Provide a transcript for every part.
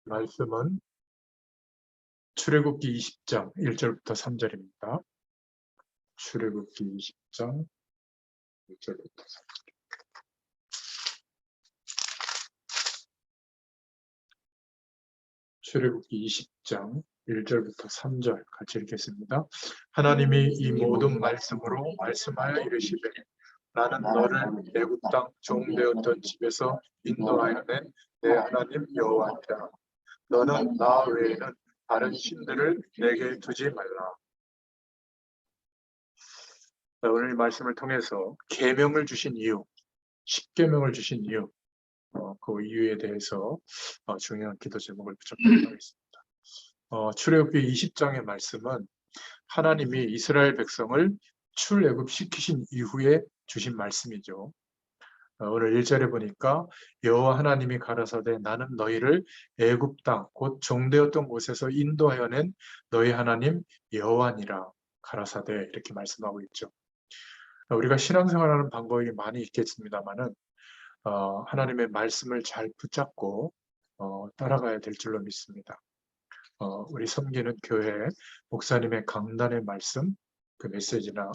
말씀은 출애굽기 20장 1절부터 3절입니다. 출애굽기 20장 1절부터 3절. 출애굽기 20장 1절부터 3절 같이 읽겠습니다. 하나님이 이 모든 말씀으로 말씀하여 이르시되 나는 너를 애굽 땅 종되었던 집에서 인도하여 낸 내 하나님 여호와니라. 너는 나 외에는 다른 신들을 내게 두지 말라. 오늘 말씀을 통해서 계명을 주신 이유, 10계명을 주신 이유, 그 이유에 대해서 중요한 기도 제목을 붙잡도록 하겠습니다. 출애굽기 20장의 말씀은 하나님이 이스라엘 백성을 출애굽시키신 이후에 주신 말씀이죠. 오늘 1절에 보니까 여호와 하나님이 가라사대 나는 너희를 애굽 땅 곧 종되었던 곳에서 인도하여 낸 너희 하나님 여호와니라 가라사대 이렇게 말씀하고 있죠. 우리가 신앙생활하는 방법이 많이 있겠습니다만은 하나님의 말씀을 잘 붙잡고 따라가야 될 줄로 믿습니다. 우리 섬기는 교회 목사님의 강단의 말씀, 그 메시지나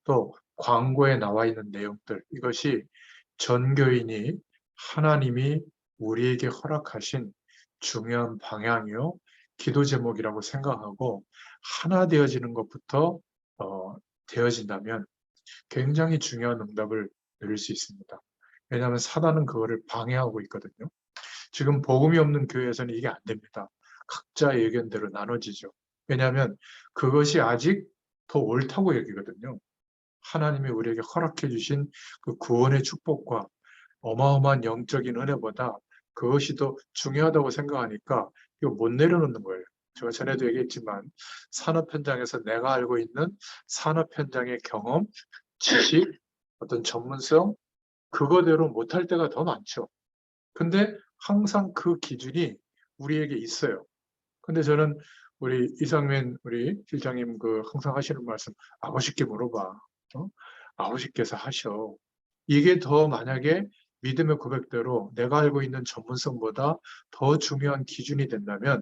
또 광고에 나와 있는 내용들, 이것이 전교인이 하나님이 우리에게 허락하신 중요한 방향이요 기도 제목이라고 생각하고 하나 되어지는 것부터 되어진다면 굉장히 중요한 응답을 누릴 수 있습니다. 왜냐하면 사단은 그거를 방해하고 있거든요. 지금 복음이 없는 교회에서는 이게 안 됩니다. 각자의 의견대로 나눠지죠. 왜냐하면 그것이 아직 더 옳다고 여기거든요. 하나님이 우리에게 허락해 주신 그 구원의 축복과 어마어마한 영적인 은혜보다 그것이 더 중요하다고 생각하니까 이거 못 내려놓는 거예요. 제가 전에도 얘기했지만 산업 현장에서 내가 알고 있는 산업 현장의 경험, 지식, 어떤 전문성, 그거대로 못할 때가 더 많죠. 근데 항상 그 기준이 우리에게 있어요. 근데 저는 우리 이상민 우리 실장님 항상 하시는 말씀, 아버지께 물어봐. 아버지께서 하셔. 이게 더 만약에 믿음의 고백대로 내가 알고 있는 전문성보다 더 중요한 기준이 된다면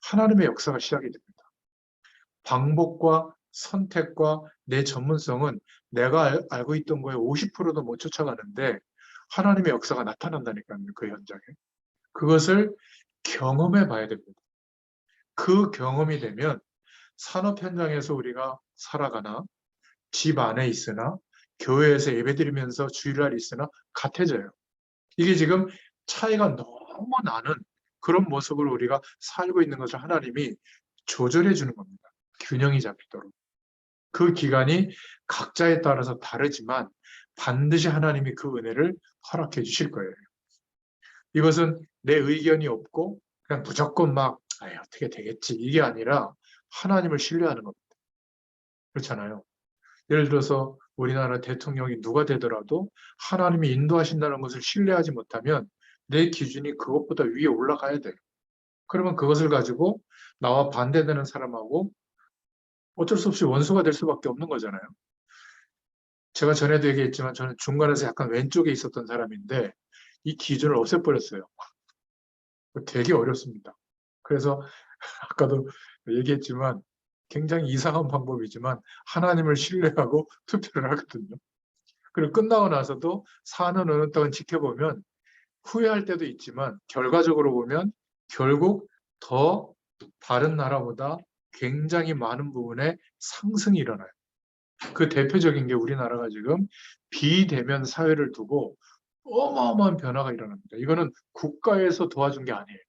하나님의 역사가 시작이 됩니다. 방법과 선택과 내 전문성은 내가 알고 있던 거에 50%도 못 쫓아가는데 하나님의 역사가 나타난다니까요. 그 현장에. 그것을 경험해 봐야 됩니다. 그 경험이 되면 산업 현장에서 우리가 살아가나 집 안에 있으나 교회에서 예배드리면서 주일날 있으나 같아져요. 이게 지금 차이가 너무 나는 그런 모습을 우리가 살고 있는 것을 하나님이 조절해 주는 겁니다. 균형이 잡히도록. 그 기간이 각자에 따라서 다르지만 반드시 하나님이 그 은혜를 허락해 주실 거예요. 이것은 내 의견이 없고 그냥 무조건 막 어떻게 되겠지 이게 아니라 하나님을 신뢰하는 겁니다. 그렇잖아요. 예를 들어서 우리나라 대통령이 누가 되더라도 하나님이 인도하신다는 것을 신뢰하지 못하면 내 기준이 그것보다 위에 올라가야 돼요. 그러면 그것을 가지고 나와 반대되는 사람하고 어쩔 수 없이 원수가 될 수밖에 없는 거잖아요. 제가 전에도 얘기했지만 저는 중간에서 약간 왼쪽에 있었던 사람인데 이 기준을 없애버렸어요. 되게 어렵습니다. 그래서 아까도 얘기했지만 굉장히 이상한 방법이지만 하나님을 신뢰하고 투표를 하거든요. 그리고 끝나고 나서도 4년 어느 동안 지켜보면 후회할 때도 있지만 결과적으로 보면 결국 더 다른 나라보다 굉장히 많은 부분에 상승이 일어나요. 그 대표적인 게 우리나라가 지금 비대면 사회를 두고 어마어마한 변화가 일어납니다. 이거는 국가에서 도와준 게 아니에요.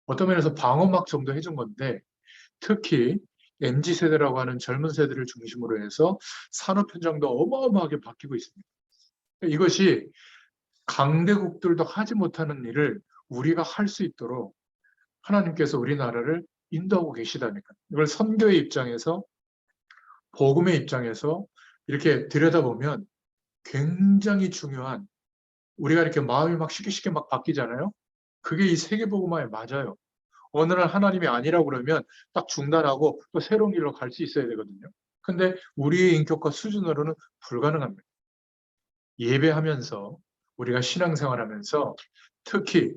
어떤 면에서 방어막 정도 해준 건데 특히 MZ세대라고 하는 젊은 세대를 중심으로 해서 산업 현장도 어마어마하게 바뀌고 있습니다. 이것이 강대국들도 하지 못하는 일을 우리가 할 수 있도록 하나님께서 우리나라를 인도하고 계시다니까. 이걸 선교의 입장에서 복음의 입장에서 이렇게 들여다보면 굉장히 중요한 우리가 이렇게 마음이 막 쉽게 막 바뀌잖아요. 그게 이 세계복음화에 맞아요. 어느 날 하나님이 아니라고 그러면 딱 중단하고 또 새로운 길로 갈 수 있어야 되거든요. 근데 우리의 인격과 수준으로는 불가능합니다. 예배하면서 우리가 신앙생활하면서 특히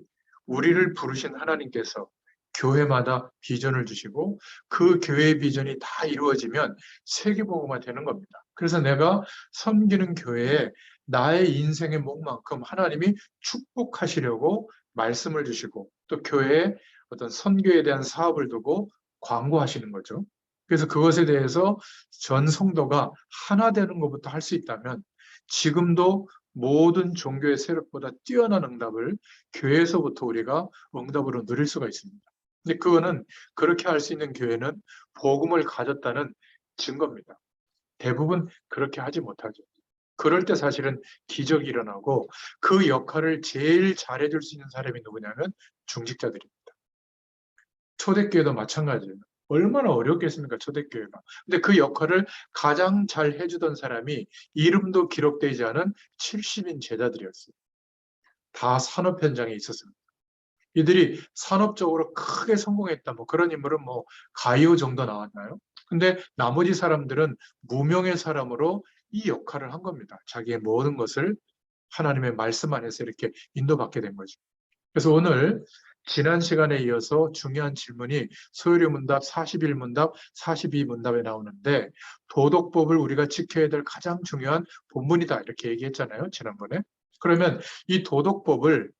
우리를 부르신 하나님께서 교회마다 비전을 주시고 그 교회의 비전이 다 이루어지면 세계복음화 되는 겁니다. 그래서 내가 섬기는 교회에 나의 인생의 목만큼 하나님이 축복하시려고 말씀을 주시고 또 교회에 어떤 선교에 대한 사업을 두고 광고하시는 거죠. 그래서 그것에 대해서 전 성도가 하나 되는 것부터 할 수 있다면 지금도 모든 종교의 세력보다 뛰어난 응답을 교회에서부터 우리가 응답으로 누릴 수가 있습니다. 근데 그거는 그렇게 할 수 있는 교회는 복음을 가졌다는 증거입니다. 대부분 그렇게 하지 못하죠. 그럴 때 사실은 기적이 일어나고 그 역할을 제일 잘해줄 수 있는 사람이 누구냐면 중직자들입니다. 초대교회도 마찬가지예요. 얼마나 어렵겠습니까, 초대교회가. 근데 그 역할을 가장 잘 해주던 사람이 이름도 기록되지 않은 70인 제자들이었어요. 다 산업 현장에 있었습니다. 이들이 산업적으로 크게 성공했다. 뭐 그런 인물은 뭐 가이오 정도 나왔나요? 근데 나머지 사람들은 무명의 사람으로 이 역할을 한 겁니다. 자기의 모든 것을 하나님의 말씀 안에서 이렇게 인도받게 된 거죠. 그래서 오늘 지난 시간에 이어서 중요한 질문이 소요리 문답 41문답, 42문답에 나오는데 도덕법을 우리가 지켜야 될 가장 중요한 본문이다 이렇게 얘기했잖아요. 지난번에. 그러면 이 도덕법을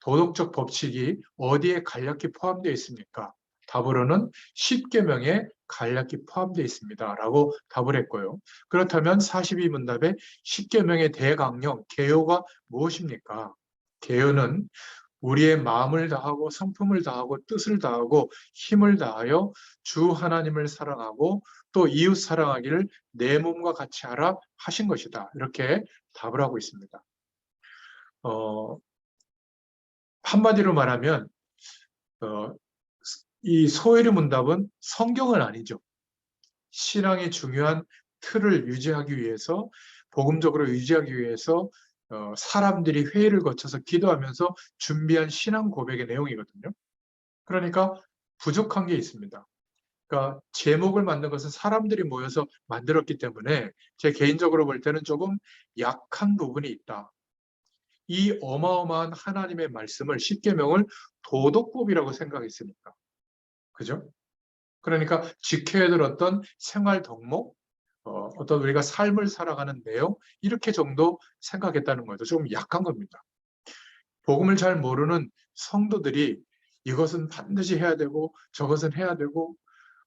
도덕적 법칙이 어디에 간략히 포함되어 있습니까? 답으로는 10계명에 간략히 포함되어 있습니다. 라고 답을 했고요. 그렇다면 42문답에 10계명의 대강령, 계요가 무엇입니까? 계요는 우리의 마음을 다하고 성품을 다하고 뜻을 다하고 힘을 다하여 주 하나님을 사랑하고 또 이웃 사랑하기를 내 몸과 같이 하라 하신 것이다. 이렇게 답을 하고 있습니다. 한마디로 말하면 이 소요리 문답은 성경은 아니죠. 신앙의 중요한 틀을 유지하기 위해서 복음적으로 유지하기 위해서 사람들이 회의를 거쳐서 기도하면서 준비한 신앙 고백의 내용이거든요. 그러니까 부족한 게 있습니다. 그러니까 제목을 만든 것은 사람들이 모여서 만들었기 때문에 제 개인적으로 볼 때는 조금 약한 부분이 있다. 이 어마어마한 하나님의 말씀을 십계명을 도덕법이라고 생각했으니까. 그죠? 그러니까 지켜야 될 어떤 생활 덕목, 어떤 우리가 삶을 살아가는 내용, 이렇게 정도 생각했다는 거죠. 좀 약한 겁니다. 복음을 잘 모르는 성도들이 이것은 반드시 해야 되고 저것은 해야 되고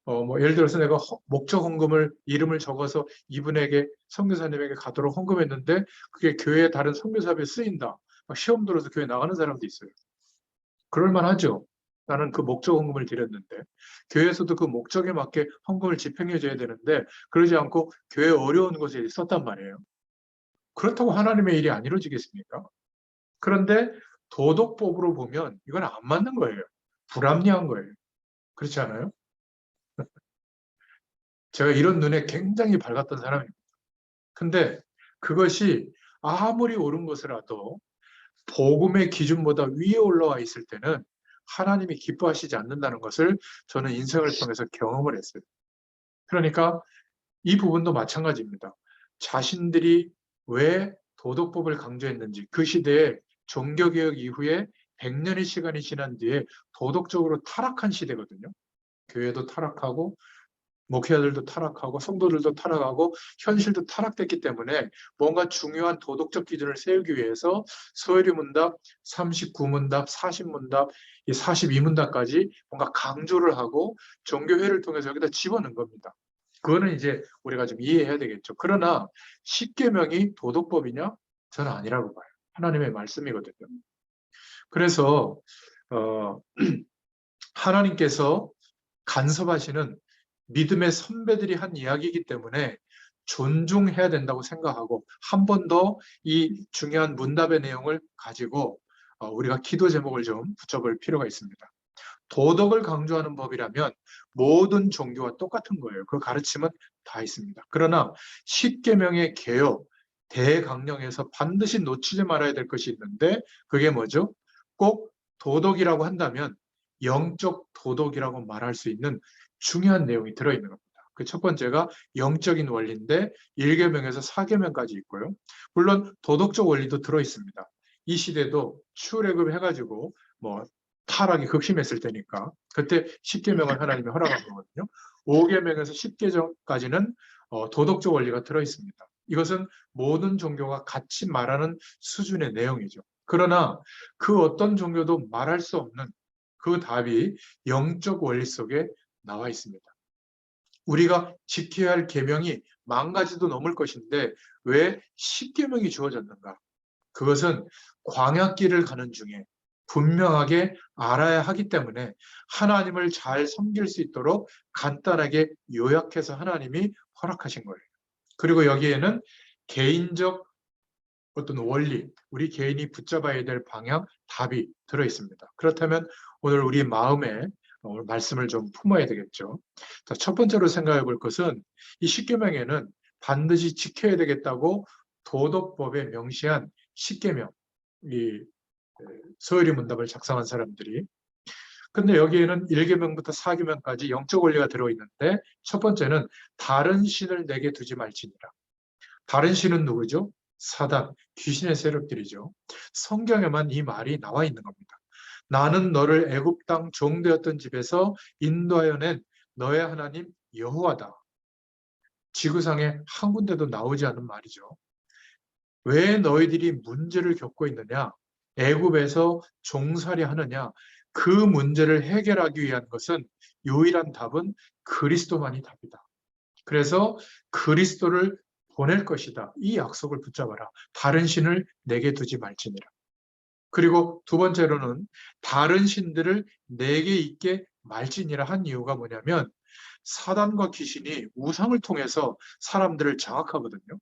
뭐 예를 들어서 내가 목적 헌금을 이름을 적어서 이분에게 선교사님에게 가도록 헌금했는데 그게 교회의 다른 선교사업에 쓰인다. 막 시험 들어서 교회 나가는 사람도 있어요. 그럴 만하죠. 나는 그 목적 헌금을 드렸는데 교회에서도 그 목적에 맞게 헌금을 집행해 줘야 되는데 그러지 않고 교회 어려운 곳에 썼단 말이에요. 그렇다고 하나님의 일이 안 이루어지겠습니까? 그런데 도덕법으로 보면 이건 안 맞는 거예요. 불합리한 거예요. 그렇지 않아요? 제가 이런 눈에 굉장히 밝았던 사람입니다. 근데 그것이 아무리 옳은 것이라도 복음의 기준보다 위에 올라와 있을 때는 하나님이 기뻐하시지 않는다는 것을 저는 인생을 통해서 경험을 했어요. 그러니까 이 부분도 마찬가지입니다. 자신들이 왜 도덕법을 강조했는지 그 시대에 종교개혁 이후에 100년의 시간이 지난 뒤에 도덕적으로 타락한 시대거든요. 교회도 타락하고 목회자들도 타락하고 성도들도 타락하고 현실도 타락됐기 때문에 뭔가 중요한 도덕적 기준을 세우기 위해서 소요리 문답, 39문답, 40문답, 이 42문답까지 뭔가 강조를 하고 종교회를 통해서 여기다 집어넣은 겁니다. 그거는 이제 우리가 좀 이해해야 되겠죠. 그러나 10계명이 도덕법이냐? 저는 아니라고 봐요. 하나님의 말씀이거든요. 그래서 하나님께서 간섭하시는 믿음의 선배들이 한 이야기이기 때문에 존중해야 된다고 생각하고 한 번 더 이 중요한 문답의 내용을 가지고 우리가 기도 제목을 좀 붙여볼 필요가 있습니다. 도덕을 강조하는 법이라면 모든 종교와 똑같은 거예요. 그 가르침은 다 있습니다. 그러나 10계명의 개요, 대강령에서 반드시 놓치지 말아야 될 것이 있는데 그게 뭐죠? 꼭 도덕이라고 한다면 영적 도덕이라고 말할 수 있는 중요한 내용이 들어있는 겁니다. 그 첫 번째가 영적인 원리인데 1계명에서 4계명까지 있고요. 물론 도덕적 원리도 들어있습니다. 이 시대도 출애굽 해가지고 뭐 타락이 극심했을 때니까. 그때 10계명을 하나님이 허락한 거거든요. 5계명에서 10계명까지는 도덕적 원리가 들어있습니다. 이것은 모든 종교가 같이 말하는 수준의 내용이죠. 그러나 그 어떤 종교도 말할 수 없는 그 답이 영적 원리 속에 나와 있습니다. 우리가 지켜야 할 계명이 10,000가지도 넘을 것인데 왜 10계명이 주어졌는가? 그것은 광야길을 가는 중에 분명하게 알아야 하기 때문에 하나님을 잘 섬길 수 있도록 간단하게 요약해서 하나님이 허락하신 거예요. 그리고 여기에는 개인적 어떤 원리, 우리 개인이 붙잡아야 될 방향, 답이 들어있습니다. 그렇다면 오늘 우리 마음에 오늘 말씀을 좀 품어야 되겠죠. 자, 첫 번째로 생각해 볼 것은 이 십계명에는 반드시 지켜야 되겠다고 도덕법에 명시한 십계명, 이 서열이 문답을 작성한 사람들이. 근데 여기에는 1계명부터 4계명까지 영적 원리가 들어있는데 첫 번째는 다른 신을 내게 두지 말지니라. 다른 신은 누구죠? 사단, 귀신의 세력들이죠. 성경에만 이 말이 나와 있는 겁니다. 나는 너를 애굽 땅 종되었던 집에서 인도하여 낸 너의 하나님 여호와다. 지구상에 한 군데도 나오지 않은 말이죠. 왜 너희들이 문제를 겪고 있느냐? 애굽에서 종살이 하느냐? 그 문제를 해결하기 위한 것은 유일한 답은 그리스도만이 답이다. 그래서 그리스도를 보낼 것이다. 이 약속을 붙잡아라. 다른 신을 내게 두지 말지니라. 그리고 두 번째로는 다른 신들을 내게 있게 말지니라 한 이유가 뭐냐면 사단과 귀신이 우상을 통해서 사람들을 장악하거든요.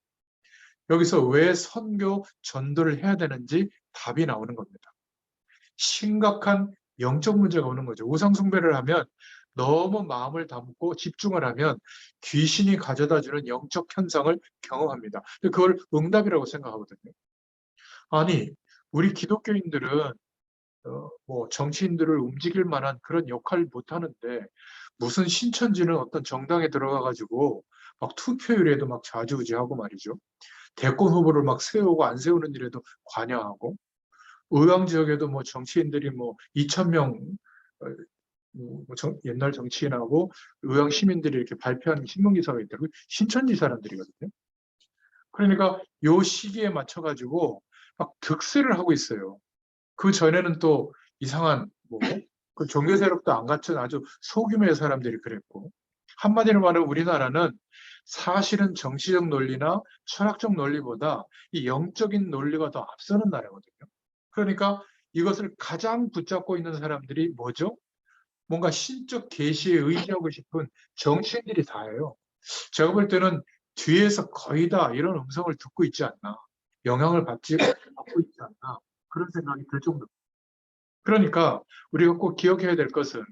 여기서 왜 선교 전도를 해야 되는지 답이 나오는 겁니다. 심각한 영적 문제가 오는 거죠. 우상 숭배를 하면 너무 마음을 담고 집중을 하면 귀신이 가져다 주는 영적 현상을 경험합니다. 그걸 응답이라고 생각하거든요. 아니, 우리 기독교인들은 뭐 정치인들을 움직일 만한 그런 역할을 못 하는데 무슨 신천지는 어떤 정당에 들어가 가지고 막 투표율에도 막 좌지우지하고 말이죠. 대권 후보를 막 세우고 안 세우는 일에도 관여하고 의왕 지역에도 뭐 정치인들이 뭐 2,000명 옛날 정치인하고 의왕 시민들이 이렇게 발표한 신문기사가 있더라고요. 신천지 사람들이거든요. 그러니까 요 시기에 맞춰가지고 막 득세를 하고 있어요. 그 전에는 또 이상한 그 종교 세력도 안 갖춘 아주 소규모의 사람들이 그랬고 한마디로 말하면 우리나라는 사실은 정치적 논리나 철학적 논리보다 이 영적인 논리가 더 앞서는 나라거든요. 그러니까 이것을 가장 붙잡고 있는 사람들이 뭐죠? 뭔가 신적 계시에 의지하고 싶은 정치인들이 다예요. 제가 볼 때는 뒤에서 거의 다 이런 음성을 듣고 있지 않나, 영향을 받고 있지 않나 그런 생각이 들 정도입니다. 그러니까 우리가 꼭 기억해야 될 것은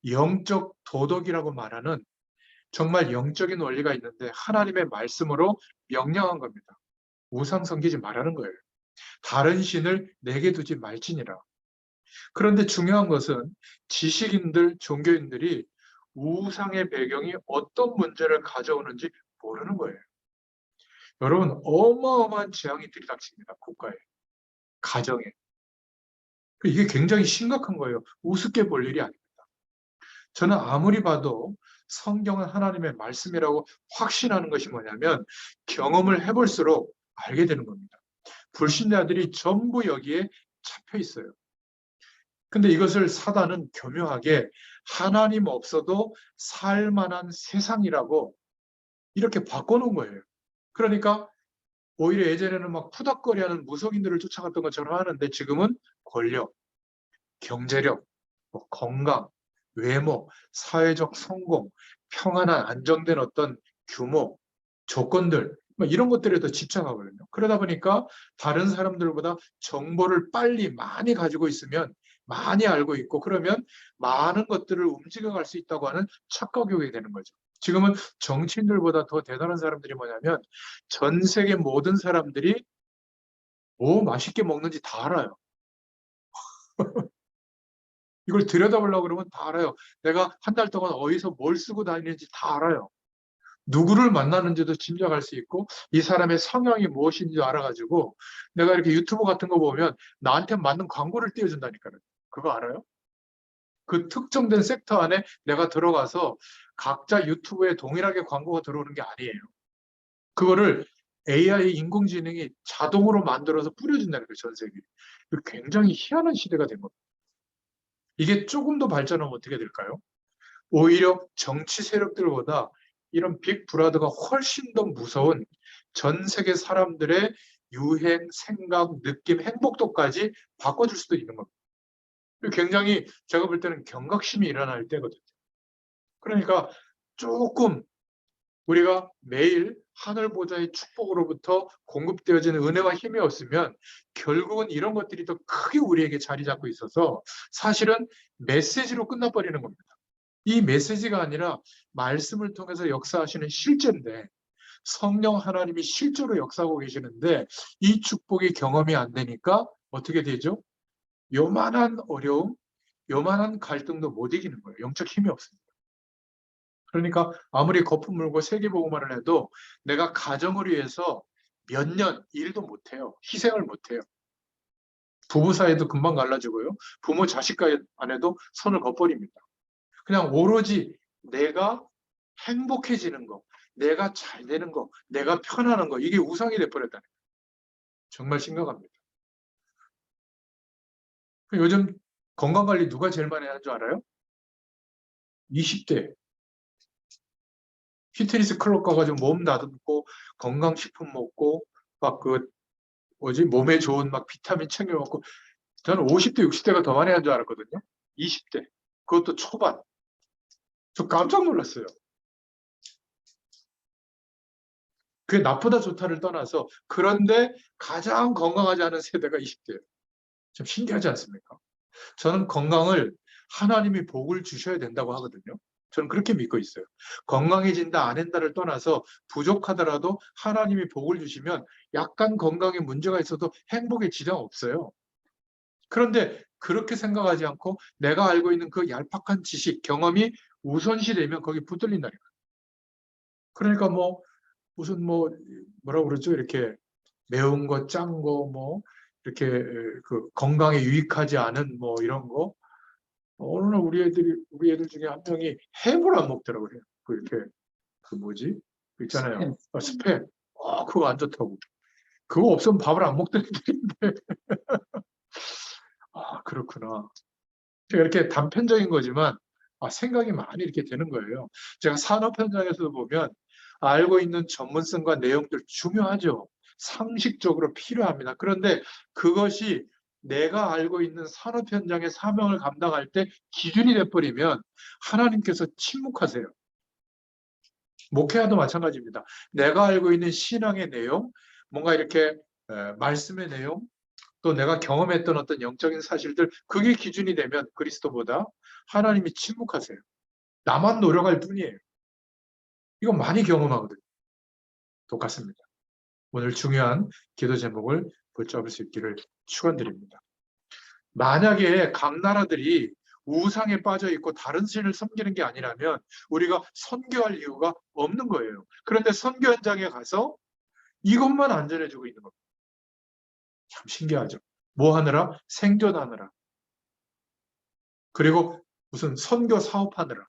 영적 도덕이라고 말하는 정말 영적인 원리가 있는데 하나님의 말씀으로 명령한 겁니다. 우상 섬기지 말라는 거예요. 다른 신을 내게 두지 말지니라. 그런데 중요한 것은 지식인들, 종교인들이 우상의 배경이 어떤 문제를 가져오는지 모르는 거예요. 여러분, 어마어마한 재앙이 들이닥칩니다. 국가에, 가정에. 이게 굉장히 심각한 거예요. 우습게 볼 일이 아닙니다. 저는 아무리 봐도 성경은 하나님의 말씀이라고 확신하는 것이 뭐냐면 경험을 해볼수록 알게 되는 겁니다. 불신자들이 전부 여기에 잡혀 있어요. 근데 이것을 사단은 교묘하게 하나님 없어도 살만한 세상이라고 이렇게 바꿔놓은 거예요. 그러니까 오히려 예전에는 막 푸닥거리하는 무속인들을 쫓아갔던 것처럼 하는데 지금은 권력, 경제력, 뭐 건강, 외모, 사회적 성공, 평안한 안정된 어떤 규모, 조건들 뭐 이런 것들에 더 집착하거든요. 그러다 보니까 다른 사람들보다 정보를 빨리 많이 가지고 있으면 많이 알고 있고 그러면 많은 것들을 움직여갈 수 있다고 하는 착각이 오게 되는 거죠. 지금은 정치인들보다 더 대단한 사람들이 뭐냐면 전 세계 모든 사람들이 뭐 맛있게 먹는지 다 알아요. 이걸 들여다보려고 그러면 다 알아요. 내가 한 달 동안 어디서 뭘 쓰고 다니는지 다 알아요. 누구를 만나는지도 짐작할 수 있고 이 사람의 성향이 무엇인지 알아가지고 내가 이렇게 유튜브 같은 거 보면 나한테 맞는 광고를 띄워준다니까요. 그거 알아요? 그 특정된 섹터 안에 내가 들어가서 각자 유튜브에 동일하게 광고가 들어오는 게 아니에요. 그거를 AI 인공지능이 자동으로 만들어서 뿌려준다는 거예요, 전 세계에. 굉장히 희한한 시대가 된 겁니다. 이게 조금 더 발전하면 어떻게 될까요? 오히려 정치 세력들보다 이런 빅브라더가 훨씬 더 무서운 전 세계 사람들의 유행, 생각, 느낌, 행복도까지 바꿔줄 수도 있는 겁니다. 굉장히 제가 볼 때는 경각심이 일어날 때거든요. 그러니까 조금 우리가 매일 하늘 보좌의 축복으로부터 공급되어지는 은혜와 힘이 없으면 결국은 이런 것들이 더 크게 우리에게 자리 잡고 있어서 사실은 메시지로 끝나버리는 겁니다. 이 메시지가 아니라 말씀을 통해서 역사하시는 실제인데 성령 하나님이 실제로 역사하고 계시는데 이 축복이 경험이 안 되니까 어떻게 되죠? 요만한 어려움, 요만한 갈등도 못 이기는 거예요. 영적 힘이 없습니다. 그러니까 아무리 거품 물고 세계복음화를 해도 내가 가정을 위해서 몇 년 일도 못해요. 희생을 못해요. 부부 사이도 금방 갈라지고요. 부모 자식 간에도 선을 그어버립니다. 그냥 오로지 내가 행복해지는 거, 내가 잘 되는 거, 내가 편안한 거, 이게 우상이 돼버렸다는 거예요. 정말 심각합니다. 요즘 건강관리 누가 제일 많이 하는 줄 알아요? 20대. 피트니스 클럽 가가지고 몸 다듬고 건강식품 먹고 막 그 몸에 좋은 막 비타민 챙겨 먹고 저는 50대, 60대가 더 많이 하는 줄 알았거든요. 20대. 그것도 초반. 저 깜짝 놀랐어요. 그게 나쁘다 좋다를 떠나서 그런데 가장 건강하지 않은 세대가 20대예요. 좀 신기하지 않습니까? 저는 건강을 하나님이 복을 주셔야 된다고 하거든요. 저는 그렇게 믿고 있어요. 건강해진다 안 한다를 떠나서 부족하더라도 하나님이 복을 주시면 약간 건강에 문제가 있어도 행복에 지장 없어요. 그런데 그렇게 생각하지 않고 내가 알고 있는 그 얄팍한 지식, 경험이 우선시되면 거기 붙들린다니까. 그러니까 뭐 무슨 뭐라 그러죠? 이렇게 매운 거, 짠 거, 뭐 이렇게 그 건강에 유익하지 않은 뭐 이런 거. 어느 날 우리 애들 중에 한 명이 햄을 안 먹더라고요. 그 이렇게 그 뭐지? 그 있잖아요. 스팸. 그거 안 좋다고. 그거 없으면 밥을 안 먹던 애들인데. 그렇구나. 제가 이렇게 단편적인 거지만 생각이 많이 이렇게 되는 거예요. 제가 산업 현장에서 보면 알고 있는 전문성과 내용들 중요하죠. 상식적으로 필요합니다. 그런데 그것이 내가 알고 있는 산업 현장의 사명을 감당할 때 기준이 돼버리면 하나님께서 침묵하세요. 목회와도 마찬가지입니다. 내가 알고 있는 신앙의 내용, 뭔가 이렇게 말씀의 내용, 또 내가 경험했던 어떤 영적인 사실들, 그게 기준이 되면 그리스도보다 하나님이 침묵하세요. 나만 노력할 뿐이에요. 이건 많이 경험하거든요. 똑같습니다. 오늘 중요한 기도 제목을 붙잡을 수 있기를 축원드립니다. 만약에 각 나라들이 우상에 빠져 있고 다른 신을 섬기는 게 아니라면 우리가 선교할 이유가 없는 거예요. 그런데 선교 현장에 가서 이것만 안전해주고 있는 겁니다. 참 신기하죠. 뭐 하느라? 생존하느라. 그리고 무슨 선교 사업하느라.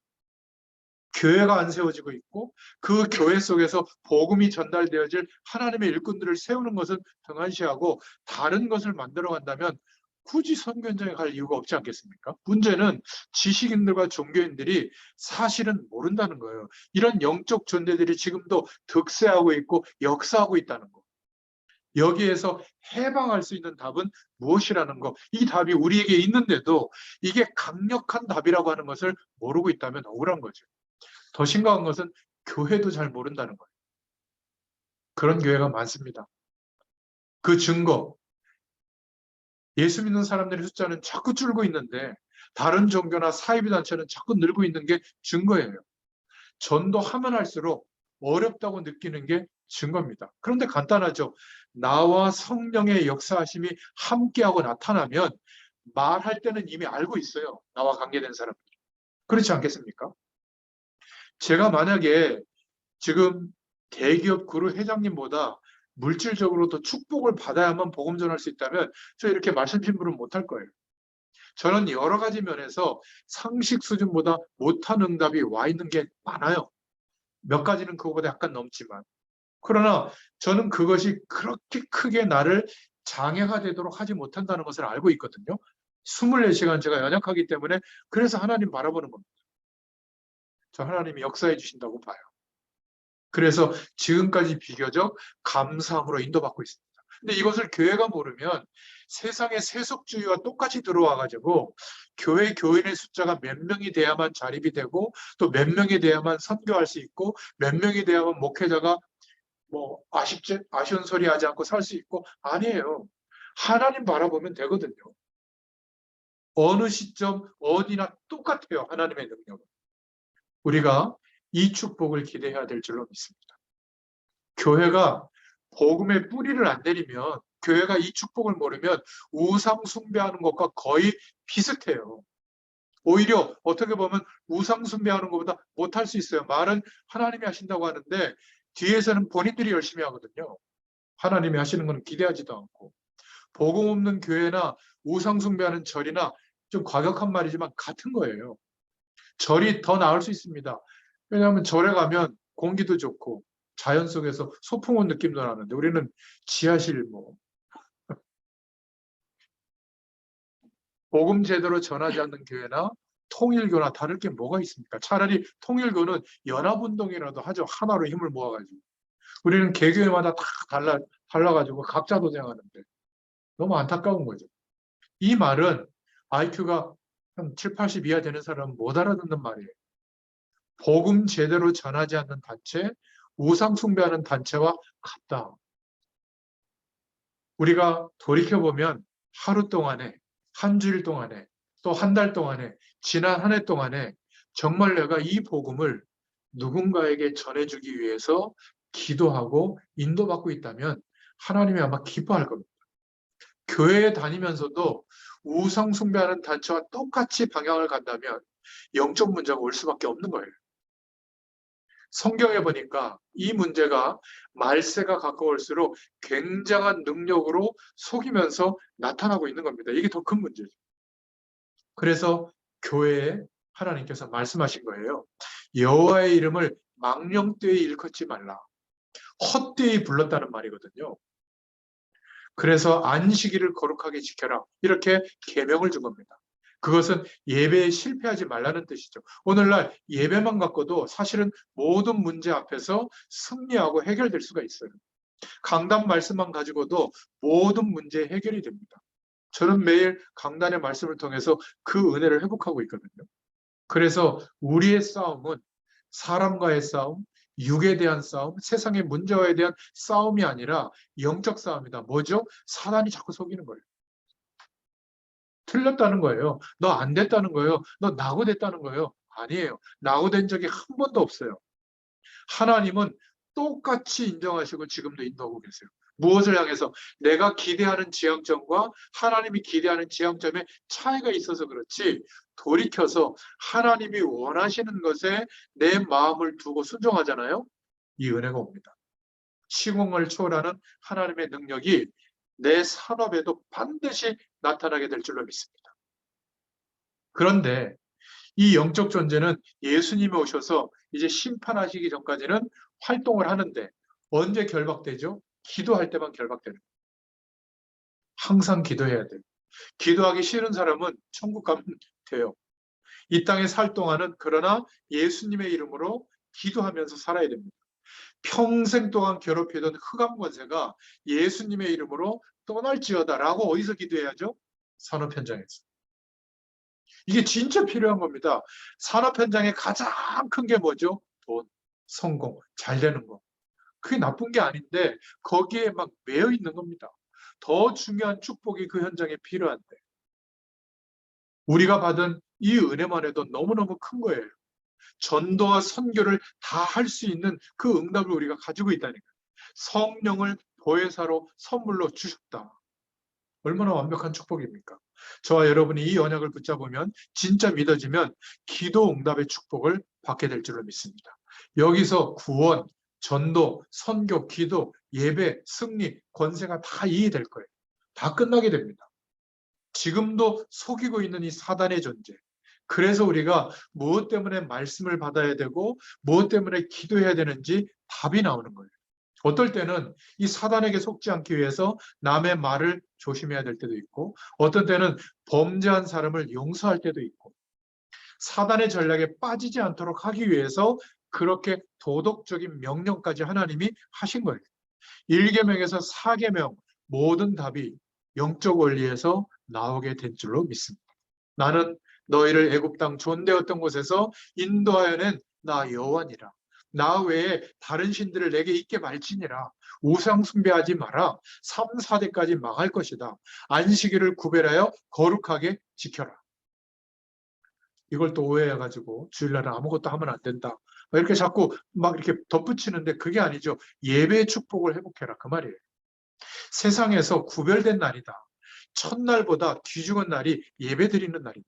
교회가 안 세워지고 있고 그 교회 속에서 복음이 전달되어질 하나님의 일꾼들을 세우는 것은 등한시하고 다른 것을 만들어 간다면 굳이 선교 현장에 갈 이유가 없지 않겠습니까? 문제는 지식인들과 종교인들이 사실은 모른다는 거예요. 이런 영적 존재들이 지금도 득세하고 있고 역사하고 있다는 거. 여기에서 해방할 수 있는 답은 무엇이라는 거. 이 답이 우리에게 있는데도 이게 강력한 답이라고 하는 것을 모르고 있다면 억울한 거죠. 더 심각한 것은 교회도 잘 모른다는 거예요. 그런 교회가 많습니다. 그 증거, 예수 믿는 사람들의 숫자는 자꾸 줄고 있는데 다른 종교나 사이비 단체는 자꾸 늘고 있는 게 증거예요. 전도하면 할수록 어렵다고 느끼는 게 증거입니다. 그런데 간단하죠. 나와 성령의 역사하심이 함께하고 나타나면 말할 때는 이미 알고 있어요. 나와 관계된 사람들이. 그렇지 않겠습니까? 제가 만약에 지금 대기업 그룹 회장님보다 물질적으로 더 축복을 받아야만 복음 전할 수 있다면 저 이렇게 말씀 신부는 못할 거예요. 저는 여러 가지 면에서 상식 수준보다 못한 응답이 와 있는 게 많아요. 몇 가지는 그거보다 약간 넘지만. 그러나 저는 그것이 그렇게 크게 나를 장애가 되도록 하지 못한다는 것을 알고 있거든요. 24시간 제가 연약하기 때문에 그래서 하나님 바라보는 겁니다. 저 하나님이 역사해 주신다고 봐요. 그래서 지금까지 비교적 감사함으로 인도받고 있습니다. 근데 이것을 교회가 모르면 세상의 세속주의와 똑같이 들어와가지고 교회 교인의 숫자가 몇 명이 돼야만 자립이 되고 또 몇 명이 돼야만 선교할 수 있고 몇 명이 돼야만 목회자가 뭐 아쉬운 소리 하지 않고 살 수 있고 아니에요. 하나님 바라보면 되거든요. 어느 시점 어디나 똑같아요. 하나님의 능력은. 우리가 이 축복을 기대해야 될 줄로 믿습니다. 교회가 복음의 뿌리를 안 내리면 교회가 이 축복을 모르면 우상 숭배하는 것과 거의 비슷해요. 오히려 어떻게 보면 우상 숭배하는 것보다 못할 수 있어요. 말은 하나님이 하신다고 하는데 뒤에서는 본인들이 열심히 하거든요. 하나님이 하시는 것은 기대하지도 않고. 복음 없는 교회나 우상 숭배하는 절이나 좀 과격한 말이지만 같은 거예요. 절이 더 나을 수 있습니다. 왜냐하면 절에 가면 공기도 좋고 자연 속에서 소풍 온 느낌도 나는데 우리는 지하실 복음 제대로 전하지 않는 교회나 통일교나 다를 게 뭐가 있습니까? 차라리 통일교는 연합운동이라도 하죠. 하나로 힘을 모아가지고. 우리는 개교회마다 다 달라가지고 각자 도생하는데 너무 안타까운 거죠. 이 말은 IQ가 한 7, 80 이하 되는 사람은 못 알아듣는 말이에요. 복음 제대로 전하지 않는 단체, 우상 숭배하는 단체와 같다. 우리가 돌이켜보면 하루 동안에, 한 주일 동안에, 또 한 달 동안에, 지난 한 해 동안에 정말 내가 이 복음을 누군가에게 전해주기 위해서 기도하고 인도받고 있다면 하나님이 아마 기뻐할 겁니다. 교회에 다니면서도 우상 숭배하는 단체와 똑같이 방향을 간다면 영적 문제가 올 수밖에 없는 거예요. 성경에 보니까 이 문제가 말세가 가까울수록 굉장한 능력으로 속이면서 나타나고 있는 겁니다. 이게 더 큰 문제죠. 그래서 교회에 하나님께서 말씀하신 거예요. 여호와의 이름을 망령되이 일컫지 말라. 헛되이 불렀다는 말이거든요. 그래서 안식일을 거룩하게 지켜라. 이렇게 계명을 준 겁니다. 그것은 예배에 실패하지 말라는 뜻이죠. 오늘날 예배만 갖고도 사실은 모든 문제 앞에서 승리하고 해결될 수가 있어요. 강단 말씀만 가지고도 모든 문제 해결이 됩니다. 저는 매일 강단의 말씀을 통해서 그 은혜를 회복하고 있거든요. 그래서 우리의 싸움은 사람과의 싸움, 육에 대한 싸움, 세상의 문제에 대한 싸움이 아니라 영적 싸움이다. 뭐죠? 사단이 자꾸 속이는 거예요. 틀렸다는 거예요. 너 안 됐다는 거예요. 너 낙오됐다는 거예요. 아니에요. 낙오된 적이 한 번도 없어요. 하나님은 똑같이 인정하시고 지금도 인도하고 계세요. 무엇을 향해서? 내가 기대하는 지향점과 하나님이 기대하는 지향점에 차이가 있어서 그렇지 돌이켜서 하나님이 원하시는 것에 내 마음을 두고 순종하잖아요. 이 은혜가 옵니다. 시공을 초월하는 하나님의 능력이 내 산업에도 반드시 나타나게 될 줄로 믿습니다. 그런데 이 영적 존재는 예수님이 오셔서 이제 심판하시기 전까지는 활동을 하는데 언제 결박되죠? 기도할 때만 결박되는 거예요. 항상 기도해야 돼요. 기도하기 싫은 사람은 천국 가면 돼요. 이 땅에 살 동안은 그러나 예수님의 이름으로 기도하면서 살아야 됩니다. 평생 동안 괴롭히던 흑암 권세가 예수님의 이름으로 떠날지어다라고 어디서 기도해야죠? 산업 현장에서. 이게 진짜 필요한 겁니다. 산업 현장의 가장 큰 게 뭐죠? 돈, 성공, 잘 되는 거. 그게 나쁜 게 아닌데 거기에 막 매여 있는 겁니다. 더 중요한 축복이 그 현장에 필요한데 우리가 받은 이 은혜만 해도 너무너무 큰 거예요. 전도와 선교를 다 할 수 있는 그 응답을 우리가 가지고 있다니까요. 성령을 보혜사로 선물로 주셨다. 얼마나 완벽한 축복입니까? 저와 여러분이 이 언약을 붙잡으면 진짜 믿어지면 기도 응답의 축복을 받게 될 줄로 믿습니다. 여기서 구원, 전도, 선교, 기도, 예배, 승리, 권세가 다 이해될 거예요. 다 끝나게 됩니다. 지금도 속이고 있는 이 사단의 존재. 그래서 우리가 무엇 때문에 말씀을 받아야 되고 무엇 때문에 기도해야 되는지 답이 나오는 거예요. 어떨 때는 이 사단에게 속지 않기 위해서 남의 말을 조심해야 될 때도 있고, 어떤 때는 범죄한 사람을 용서할 때도 있고, 사단의 전략에 빠지지 않도록 하기 위해서 그렇게 도덕적인 명령까지 하나님이 하신 거예요. 1계명에서 4계명 모든 답이 영적 원리에서 나오게 된 줄로 믿습니다. 나는 너희를 애굽 땅 존대했던 곳에서 인도하여 낸 나 여호와니라. 나 외에 다른 신들을 내게 있게 말지니라. 우상 숭배하지 마라. 3, 4대까지 망할 것이다. 안식일을 구별하여 거룩하게 지켜라. 이걸 또 오해해가지고 주일날은 아무것도 하면 안 된다. 이렇게 자꾸 막 이렇게 덧붙이는데 그게 아니죠. 예배의 축복을 회복해라. 그 말이에요. 세상에서 구별된 날이다. 첫날보다 귀중한 날이 예배 드리는 날이다.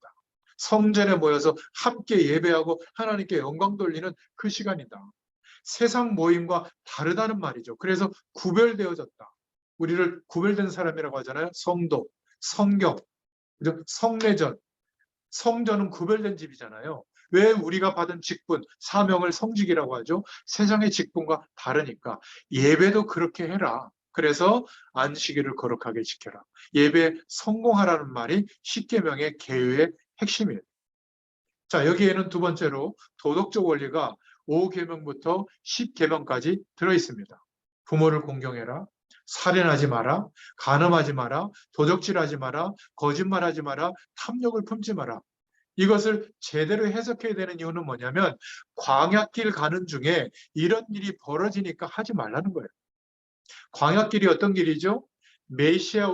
성전에 모여서 함께 예배하고 하나님께 영광 돌리는 그 시간이다. 세상 모임과 다르다는 말이죠. 그래서 구별되어졌다. 우리를 구별된 사람이라고 하잖아요. 성도, 성경, 성례전. 성전은 구별된 집이잖아요. 왜 우리가 받은 직분, 사명을 성직이라고 하죠? 세상의 직분과 다르니까 예배도 그렇게 해라. 그래서 안식일을 거룩하게 지켜라. 예배 성공하라는 말이 십계명의 계율의 핵심이에요. 자, 여기에는 두 번째로 도덕적 원리가 5계명부터 10계명까지 들어있습니다. 부모를 공경해라. 살인하지 마라. 간음하지 마라. 도적질하지 마라. 거짓말하지 마라. 탐욕을 품지 마라. 이것을 제대로 해석해야 되는 이유는 뭐냐면 광야길 가는 중에 이런 일이 벌어지니까 하지 말라는 거예요. 광야길이 어떤 길이죠? 메시아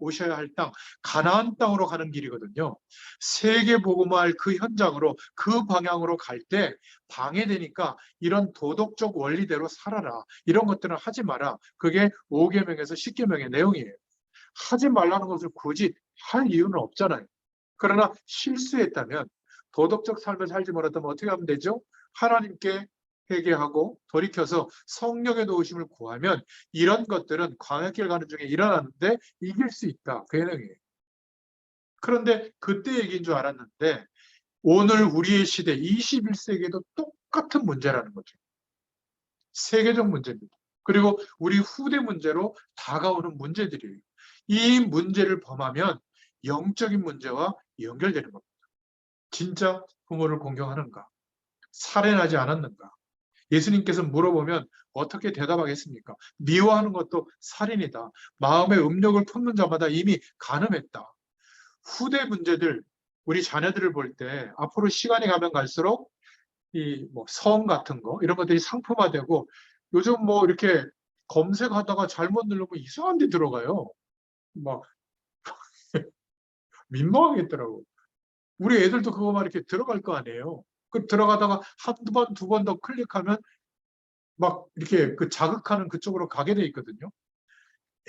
오셔야 할 땅, 가나안 땅으로 가는 길이거든요. 세계복음화할 그 현장으로, 그 방향으로 갈 때 방해되니까 이런 도덕적 원리대로 살아라. 이런 것들은 하지 마라. 그게 5계명에서 10계명의 내용이에요. 하지 말라는 것을 굳이 할 이유는 없잖아요. 그러나 실수했다면, 도덕적 삶을 살지 못했다면 어떻게 하면 되죠? 하나님께 회개하고 돌이켜서 성령의 도우심을 구하면 이런 것들은 광야길 가는 중에 일어났는데 이길 수 있다. 그 내용이에요. 그런데 그때 얘기인 줄 알았는데 오늘 우리의 시대 21세기에도 똑같은 문제라는 거죠. 세계적 문제입니다. 그리고 우리 후대 문제로 다가오는 문제들이에요. 이 문제를 범하면 영적인 문제와 연결되는 겁니다. 진짜 부모를 공경하는가? 살인하지 않았는가? 예수님께서 물어보면 어떻게 대답하겠습니까? 미워하는 것도 살인이다. 마음의 음욕을 품는 자마다 이미 간음했다. 후대 문제들, 우리 자녀들을 볼 때 앞으로 시간이 가면 갈수록 이 뭐 성 같은 거 이런 것들이 상품화되고 요즘 뭐 이렇게 검색하다가 잘못 누르면 이상한 데 들어가요. 막 민망하겠더라고. 우리 애들도 그거만 이렇게 들어갈 거 아니에요. 그 들어가다가 한두 번, 두 번 더 클릭하면 막 이렇게 그 자극하는 그쪽으로 가게 돼 있거든요.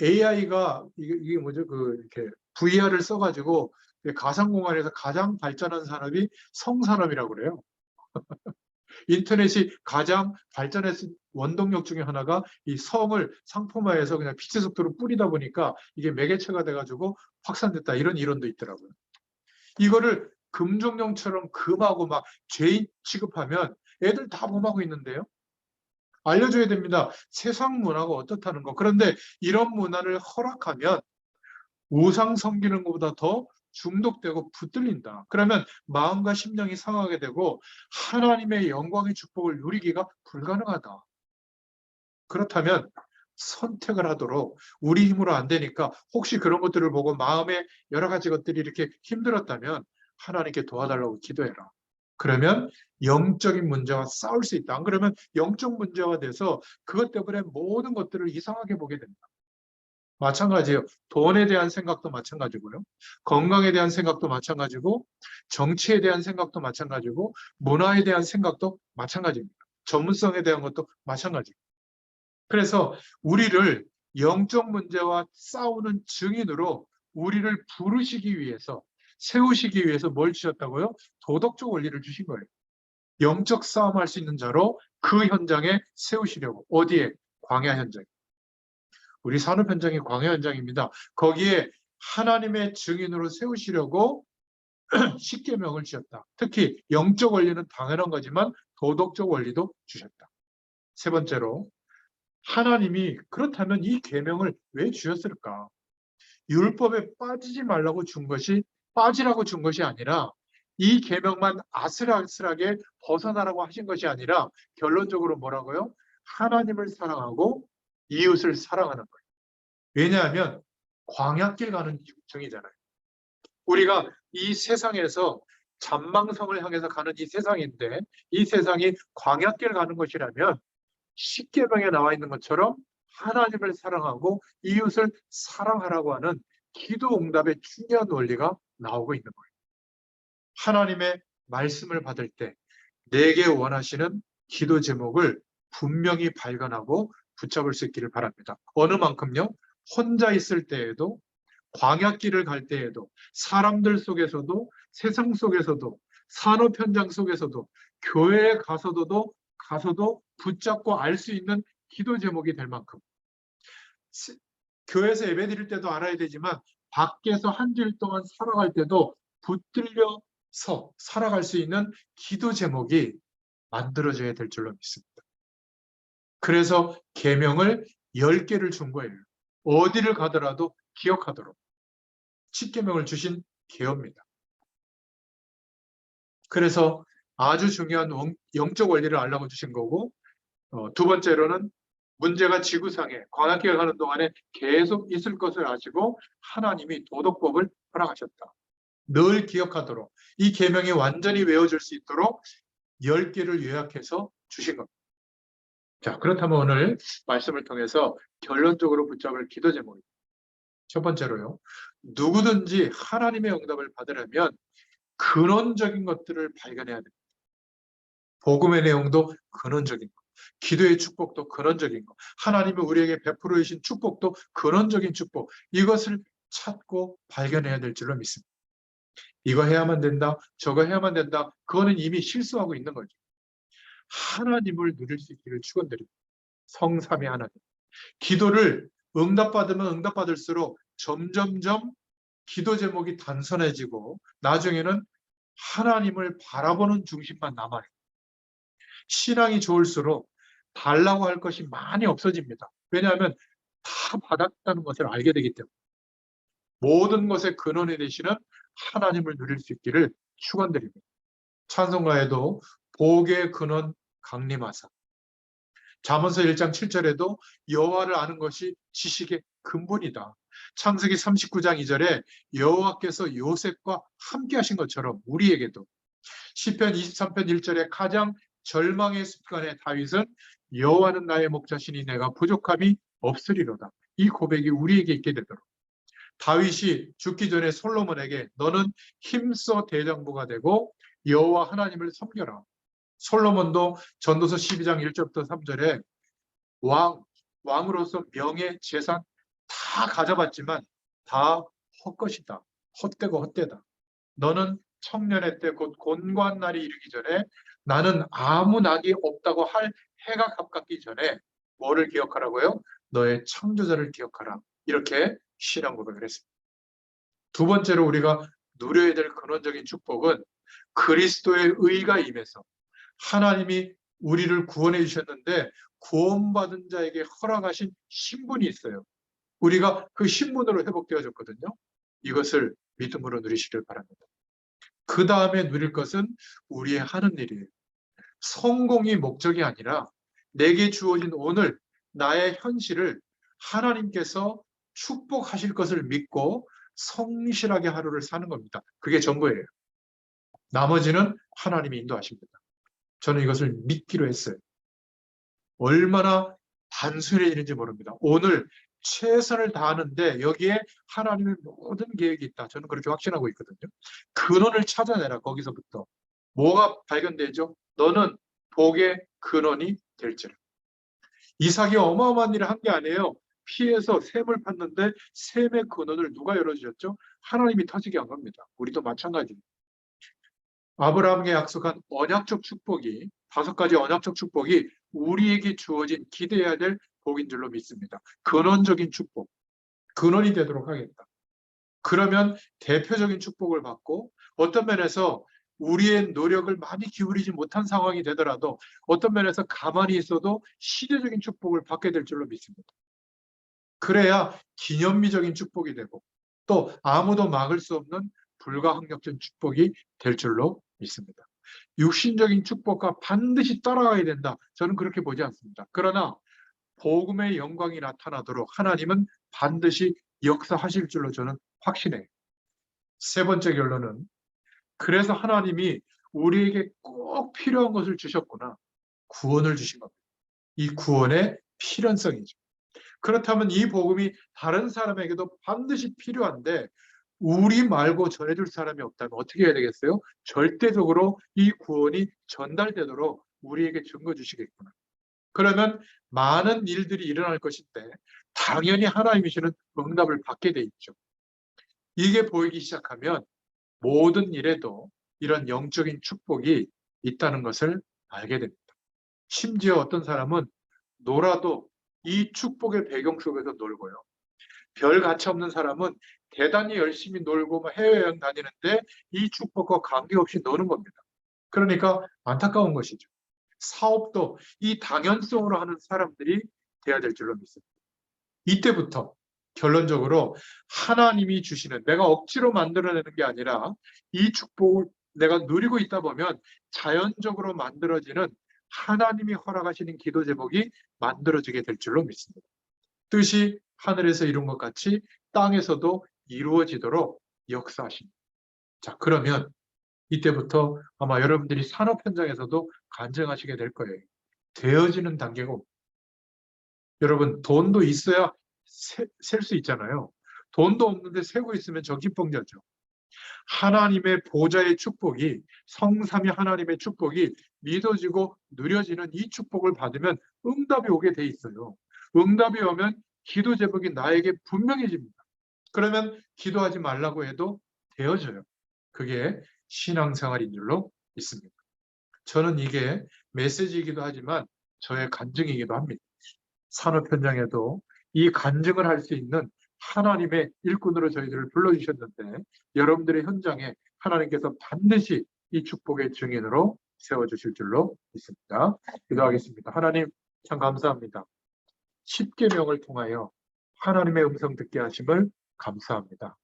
AI가 이게 뭐죠? 그 이렇게 VR을 써가지고 가상공간에서 가장 발전한 산업이 성산업이라고 그래요. 인터넷이 가장 발전했을 원동력 중에 하나가 이 성을 상품화해서 그냥 빛의 속도로 뿌리다 보니까 이게 매개체가 돼가지고 확산됐다 이런 이론도 있더라고요. 이거를 금종령처럼 금하고 막 죄인 취급하면 애들 다 범하고 있는데요. 알려줘야 됩니다. 세상 문화가 어떻다는 거. 그런데 이런 문화를 허락하면 우상 섬기는 것보다 더 중독되고 붙들린다. 그러면 마음과 심령이 상하게 되고 하나님의 영광의 축복을 누리기가 불가능하다. 그렇다면 선택을 하도록 우리 힘으로 안 되니까 혹시 그런 것들을 보고 마음에 여러 가지 것들이 이렇게 힘들었다면 하나님께 도와달라고 기도해라. 그러면 영적인 문제와 싸울 수 있다. 안 그러면 영적 문제화 돼서 그것 때문에 모든 것들을 이상하게 보게 된다. 마찬가지예요. 돈에 대한 생각도 마찬가지고요. 건강에 대한 생각도 마찬가지고 정치에 대한 생각도 마찬가지고 문화에 대한 생각도 마찬가지입니다. 전문성에 대한 것도 마찬가지입니다. 그래서 우리를 영적 문제와 싸우는 증인으로 우리를 부르시기 위해서 세우시기 위해서 뭘 주셨다고요? 도덕적 원리를 주신 거예요. 영적 싸움할 수 있는 자로 그 현장에 세우시려고. 어디에? 광야 현장. 우리 산업 현장이 광야 현장입니다. 거기에 하나님의 증인으로 세우시려고 십계명을 주셨다. 특히 영적 원리는 당연한 거지만 도덕적 원리도 주셨다. 세 번째로 하나님이 그렇다면 이 계명을 왜 주셨을까? 율법에 빠지지 말라고 준 것이 빠지라고 준 것이 아니라 이 계명만 아슬아슬하게 벗어나라고 하신 것이 아니라 결론적으로 뭐라고요? 하나님을 사랑하고 이웃을 사랑하는 거예요. 왜냐하면 광야길 가는 중이잖아요. 우리가 이 세상에서 잔망성을 향해서 가는 이 세상인데 이 세상이 광야길 가는 것이라면 십계명에 나와 있는 것처럼 하나님을 사랑하고 이웃을 사랑하라고 하는 기도 응답의 중요한 원리가 나오고 있는 거예요. 하나님의 말씀을 받을 때 내게 원하시는 기도 제목을 분명히 발견하고 붙잡을 수 있기를 바랍니다. 어느 만큼요? 혼자 있을 때에도 광야길을 갈 때에도 사람들 속에서도 세상 속에서도 산업 현장 속에서도 교회에 가서도 붙잡고 알 수 있는 기도 제목이 될 만큼 교회에서 예배드릴 때도 알아야 되지만 밖에서 한 주일 동안 살아갈 때도 붙들려서 살아갈 수 있는 기도 제목이 만들어져야 될 줄로 믿습니다. 그래서 계명을 10개를 준 거예요. 어디를 가더라도 기억하도록. 십계명을 주신 계어입니다. 그래서 아주 중요한 영적 원리를 알라고 주신 거고 두 번째로는 문제가 지구상에 광야길을 가는 동안에 계속 있을 것을 아시고 하나님이 도덕법을 허락하셨다. 늘 기억하도록 이 계명이 완전히 외워질 수 있도록 10개를 요약해서 주신 겁니다. 자, 그렇다면 오늘 말씀을 통해서 결론적으로 붙잡을 기도 제목입니다. 첫 번째로요. 누구든지 하나님의 응답을 받으려면 근원적인 것들을 발견해야 됩니다. 복음의 내용도 근원적인 것, 기도의 축복도 근원적인 것, 하나님이 우리에게 베풀어 주신 축복도 근원적인 축복, 이것을 찾고 발견해야 될 줄로 믿습니다. 이거 해야만 된다, 저거 해야만 된다, 그거는 이미 실수하고 있는 거죠. 하나님을 누릴 수 있기를 축원드립니다. 성삼위 하나님. 기도를 응답받으면 응답받을수록 점점점 기도 제목이 단순해지고 나중에는 하나님을 바라보는 중심만 남아요. 신앙이 좋을수록 달라고 할 것이 많이 없어집니다. 왜냐하면 다 받았다는 것을 알게 되기 때문에. 모든 것의 근원이 되시는 하나님을 누릴 수 있기를 축원드립니다. 찬송가에도 복의 근원 강림하사, 잠언서 1장 7절에도 여호와를 아는 것이 지식의 근본이다. 창세기 39장 2절에 여호와께서 요셉과 함께 하신 것처럼 우리에게도 시편 23편 1절에 가장 절망의 습관의 다윗은 여호와는 나의 목자시니 내가 부족함이 없으리로다. 이 고백이 우리에게 있게 되도록 다윗이 죽기 전에 솔로몬에게 너는 힘써 대장부가 되고 여호와 하나님을 섬겨라. 솔로몬도 전도서 12장 1절부터 3절에 왕으로서 명예, 재산 다 가져봤지만 다 헛것이다. 헛되고 헛되다. 너는 청년의 때 곧 곤고한 날이 이르기 전에 나는 아무 낙이 없다고 할 해가 가깝기 전에 뭐를 기억하라고요? 너의 창조자를 기억하라. 이렇게 신앙 고백을 했습니다. 두 번째로 우리가 누려야 될 근원적인 축복은 그리스도의 의가 임해서 하나님이 우리를 구원해 주셨는데 구원받은 자에게 허락하신 신분이 있어요. 우리가 그 신분으로 회복되어졌거든요. 이것을 믿음으로 누리시길 바랍니다. 그 다음에 누릴 것은 우리의 하는 일이에요. 성공이 목적이 아니라 내게 주어진 오늘 나의 현실을 하나님께서 축복하실 것을 믿고 성실하게 하루를 사는 겁니다. 그게 전부예요. 나머지는 하나님이 인도하십니다. 저는 이것을 믿기로 했어요. 얼마나 단순해지는지 모릅니다. 오늘 최선을 다하는데 여기에 하나님의 모든 계획이 있다. 저는 그렇게 확신하고 있거든요. 근원을 찾아내라. 거기서부터. 뭐가 발견되죠? 너는 복의 근원이 될지라. 이삭이 어마어마한 일을 한 게 아니에요. 피해서 샘을 팠는데 샘의 근원을 누가 열어주셨죠? 하나님이 터지게 한 겁니다. 우리도 마찬가지입니다. 아브라함에게 약속한 언약적 축복이 5가지 언약적 축복이 우리에게 주어진 기대해야 될 복인 줄로 믿습니다. 근원적인 축복, 근원이 되도록 하겠다. 그러면 대표적인 축복을 받고 어떤 면에서 우리의 노력을 많이 기울이지 못한 상황이 되더라도 어떤 면에서 가만히 있어도 시대적인 축복을 받게 될 줄로 믿습니다. 그래야 기념비적인 축복이 되고 또 아무도 막을 수 없는 불가항력적 축복이 될 줄로 믿습니다. 육신적인 축복과 반드시 따라가야 된다. 저는 그렇게 보지 않습니다. 그러나 복음의 영광이 나타나도록 하나님은 반드시 역사하실 줄로 저는 확신해요. 세 번째 결론은 그래서 하나님이 우리에게 꼭 필요한 것을 주셨구나. 구원을 주신 겁니다. 이 구원의 필연성이죠. 그렇다면 이 복음이 다른 사람에게도 반드시 필요한데 우리 말고 전해줄 사람이 없다면 어떻게 해야 되겠어요? 절대적으로 이 구원이 전달되도록 우리에게 증거 주시겠구나. 그러면 많은 일들이 일어날 것인데 당연히 하나님이시는 응답을 받게 돼 있죠. 이게 보이기 시작하면 모든 일에도 이런 영적인 축복이 있다는 것을 알게 됩니다. 심지어 어떤 사람은 놀아도 이 축복의 배경 속에서 놀고요. 별 가치 없는 사람은 대단히 열심히 놀고 해외여행 다니는데 이 축복과 관계없이 노는 겁니다. 그러니까 안타까운 것이죠. 사업도 이 당연성으로 하는 사람들이 돼야 될 줄로 믿습니다. 이때부터 결론적으로 하나님이 주시는, 내가 억지로 만들어내는 게 아니라 이 축복을 내가 누리고 있다 보면 자연적으로 만들어지는 하나님이 허락하시는 기도 제목이 만들어지게 될 줄로 믿습니다. 뜻이 하늘에서 이룬 것 같이 땅에서도 이루어지도록 역사하십니다. 자, 그러면 이때부터 아마 여러분들이 산업 현장에서도 간증하시게 될 거예요. 되어지는 단계가 옵니다. 여러분, 돈도 있어야 셀 수 있잖아요. 돈도 없는데 세고 있으면 저 기뽕져죠. 하나님의 보좌의 축복이, 성삼위 하나님의 축복이 믿어지고 누려지는 이 축복을 받으면 응답이 오게 돼 있어요. 응답이 오면 기도 제목이 나에게 분명해집니다. 그러면 기도하지 말라고 해도 되어져요. 그게 신앙생활인 줄로 믿습니다. 저는 이게 메시지이기도 하지만 저의 간증이기도 합니다. 산업 현장에도 이 간증을 할 수 있는 하나님의 일꾼으로 저희들을 불러주셨는데 여러분들의 현장에 하나님께서 반드시 이 축복의 증인으로 세워주실 줄로 믿습니다. 기도하겠습니다. 하나님 참 감사합니다. 십계명을 통하여 하나님의 음성 듣게 하심을 감사합니다.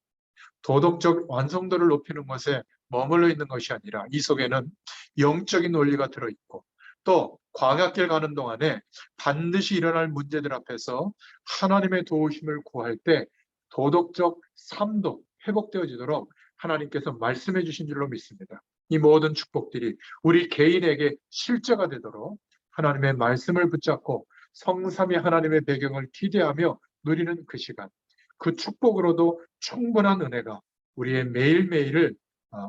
도덕적 완성도를 높이는 것에 머물러 있는 것이 아니라 이 속에는 영적인 원리가 들어있고 또 광야길 가는 동안에 반드시 일어날 문제들 앞에서 하나님의 도우심을 구할 때 도덕적 삶도 회복되어지도록 하나님께서 말씀해 주신 줄로 믿습니다. 이 모든 축복들이 우리 개인에게 실제가 되도록 하나님의 말씀을 붙잡고 성삼위 하나님의 배경을 기대하며 누리는 그 시간, 그 축복으로도 충분한 은혜가 우리의 매일매일을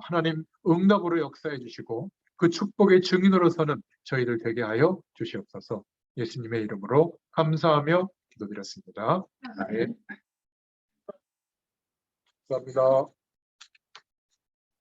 하나님 응답으로 역사해 주시고 그 축복의 증인으로서는 저희들 되게 하여 주시옵소서. 예수님의 이름으로 감사하며 기도드렸습니다. 네. 감사합니다.